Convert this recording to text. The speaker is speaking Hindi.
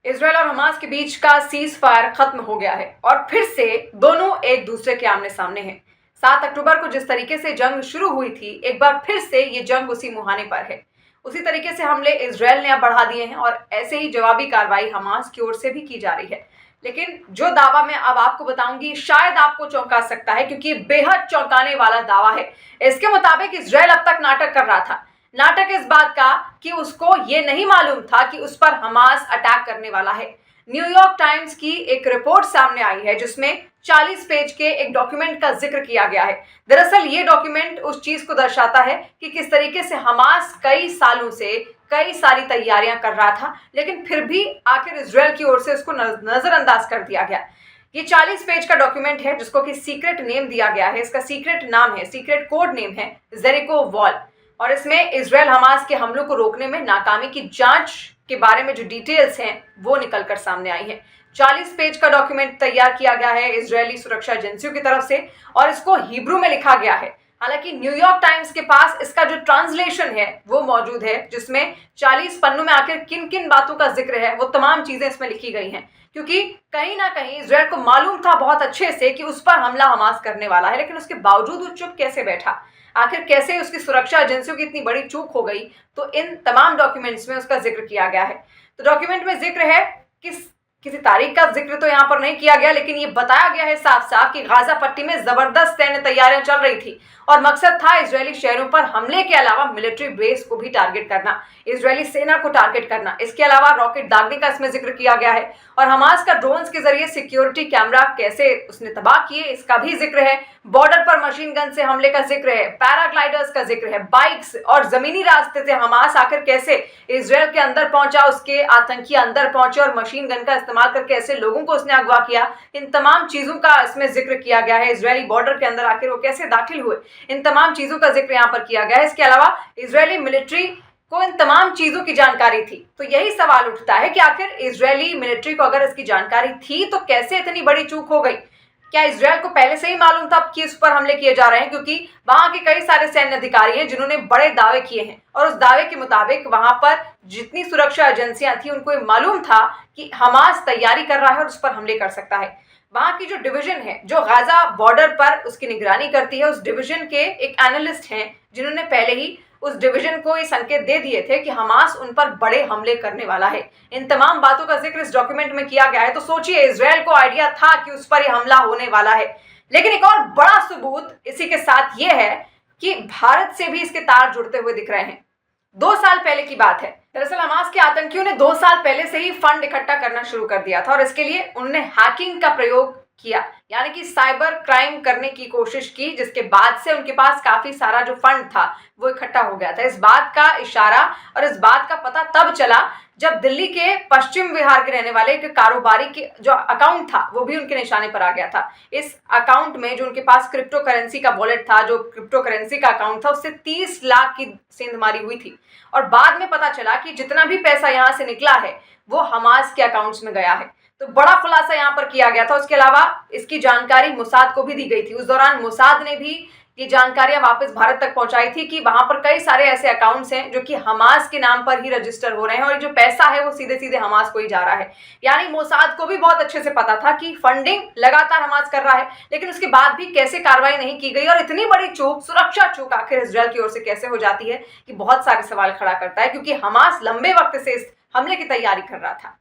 इजरायल और हमास के बीच का सीज फायर खत्म हो गया है और फिर से दोनों एक दूसरे के आमने सामने हैं। 7 अक्टूबर को जिस तरीके से जंग शुरू हुई थी, एक बार फिर से ये जंग उसी मुहाने पर है। उसी तरीके से हमले इजरायल ने अब बढ़ा दिए हैं और ऐसे ही जवाबी कार्रवाई हमास की ओर से भी की जा रही है। लेकिन जो दावा मैं अब आपको बताऊंगी शायद आपको चौंका सकता है, क्योंकि बेहद चौंकाने वाला दावा है। इसके मुताबिक इजरायल अब तक नाटक कर रहा था। नाटक इस बात का कि उसको ये नहीं मालूम था कि उस पर हमास अटैक करने वाला है। न्यूयॉर्क टाइम्स की एक रिपोर्ट सामने आई है जिसमें 40 पेज के एक डॉक्यूमेंट का जिक्र किया गया है। दरअसल ये डॉक्यूमेंट उस चीज को दर्शाता है कि किस तरीके से हमास कई सालों से कई सारी तैयारियां कर रहा था, लेकिन फिर भी आखिर इजरायल की ओर से उसको नजरअंदाज कर दिया गया। ये 40 पेज का डॉक्यूमेंट है जिसको कि सीक्रेट नेम दिया गया है। इसका सीक्रेट नाम है, सीक्रेट कोड नेम है जेरिको वॉल। और इसमें इजरायल हमास के हमलों को रोकने में नाकामी की जांच के बारे में जो डिटेल्स हैं वो निकलकर सामने आई हैं। 40 पेज का डॉक्यूमेंट तैयार किया गया है इजरायली सुरक्षा एजेंसियों की तरफ से और इसको हिब्रू में लिखा गया है। हालांकि न्यूयॉर्क टाइम्स के पास इसका जो ट्रांसलेशन है वो मौजूद है, जिसमें 40 पन्नों में आखिर किन किन बातों का जिक्र है वो तमाम चीजें इसमें लिखी गई हैं। क्योंकि कहीं ना कहीं इजरायल को मालूम था बहुत अच्छे से कि उस पर हमला हमास करने वाला है, लेकिन उसके बावजूद वो चुप कैसे बैठा, आखिर कैसे उसकी सुरक्षा एजेंसियों की इतनी बड़ी चूक हो गई। तो इन तमाम डॉक्यूमेंट्स में उसका जिक्र किया गया है। तो डॉक्यूमेंट में जिक्र है, किसी तारीख का जिक्र तो यहाँ पर नहीं किया गया, लेकिन ये बताया गया है साफ साफ कि गाजा पट्टी में जबरदस्त सैन्य तैयारियां चल रही थी और मकसद था इजरायली शहरों पर हमले के अलावा मिलिट्री बेस को भी टारगेट करना, इजरायली सेना को टारगेट करना। इसके अलावा रॉकेट दागने का इसमें जिक्र किया गया है और हमास का ड्रोन्स के जरिए सिक्योरिटी कैमरा कैसे उसने तबाह किए इसका भी जिक्र है। बॉर्डर पर मशीन गन से हमले का जिक्र है, पैराग्लाइडर्स का जिक्र है, बाइक्स और जमीनी रास्ते से हमास आखिर कैसे इजरायल के अंदर पहुंचा, उसके आतंकी अंदर पहुंचे और मशीन गन का इस्तेमाल करके ऐसे लोगों को उसने अगवा किया। इन तमाम चीजों का इसमें जिक्र किया गया है। इजरायली बॉर्डर के अंदर आखिर वो कैसे दाखिल हुए, इन तमाम चीजों का जिक्र यहाँ पर किया गया है। इसके अलावा इजरायली मिलिट्री को इन तमाम चीजों की जानकारी थी। तो यही सवाल उठता है कि आखिर इजरायली मिलिट्री को अगर इसकी जानकारी थी तो कैसे इतनी बड़ी चूक हो गई। क्या इजरायल को पहले से ही मालूम था कि इस पर हमले किए जा रहे हैं, क्योंकि वहां के कई सारे सैन्य अधिकारी हैं जिन्होंने बड़े दावे किए हैं और उस दावे के मुताबिक वहां पर जितनी सुरक्षा एजेंसियां थी उनको मालूम था कि हमास तैयारी कर रहा है और उस पर हमले कर सकता है। वहां की जो डिवीजन है जो गाजा बॉर्डर पर उसकी निगरानी करती है, उस डिवीजन के एक एनालिस्ट हैं जिन्होंने पहले ही उस डिवीजन को ये संकेत दे दिए थे कि हमास उन पर बड़े हमले करने वाला है। इन तमाम बातों का जिक्र इस डॉक्यूमेंट में किया गया है। तो सोचिए, इजरायल को आइडिया था कि उस पर यह हमला होने वाला है। लेकिन एक और बड़ा सबूत इसी के साथ यह है कि भारत से भी इसके तार जुड़ते हुए दिख रहे हैं। 2 साल पहले की बात है। दरअसल हमास के आतंकियों ने 2 साल पहले से ही फंड इकट्ठा करना शुरू कर दिया था और इसके लिए उन्होंने हैकिंग का प्रयोग किया, यानी कि साइबर क्राइम करने की कोशिश की, जिसके बाद से उनके पास काफी सारा जो फंड था वो इकट्ठा हो गया था। इस बात का इशारा और इस बात का पता तब चला जब दिल्ली के पश्चिम विहार के रहने वाले एक कारोबारी के जो अकाउंट था वो भी उनके निशाने पर आ गया था। इस अकाउंट में जो उनके पास क्रिप्टो करेंसी का वॉलेट था, जो क्रिप्टो करेंसी का अकाउंट था, उससे 30 लाख की सेंधमारी हुई थी और बाद में पता चला कि जितना भी पैसा यहाँ से निकला है वो हमास के अकाउंट्स में गया है। तो बड़ा खुलासा यहाँ पर किया गया था। उसके अलावा इसकी जानकारी मोसाद को भी दी गई थी। उस दौरान मोसाद ने भी ये जानकारियां वापस भारत तक पहुंचाई थी कि वहां पर कई सारे ऐसे अकाउंट्स हैं जो कि हमास के नाम पर ही रजिस्टर हो रहे हैं और जो पैसा है वो सीधे सीधे हमास को ही जा रहा है। यानी मोसाद को भी बहुत अच्छे से पता था कि फंडिंग लगातार हमास कर रहा है, लेकिन उसके बाद भी कैसे कार्रवाई नहीं की गई और इतनी बड़ी चूक, सुरक्षा चूक आखिर इजरायल की ओर से कैसे हो जाती है कि बहुत सारे सवाल खड़ा करता है, क्योंकि हमास लंबे वक्त से इस हमले की तैयारी कर रहा था।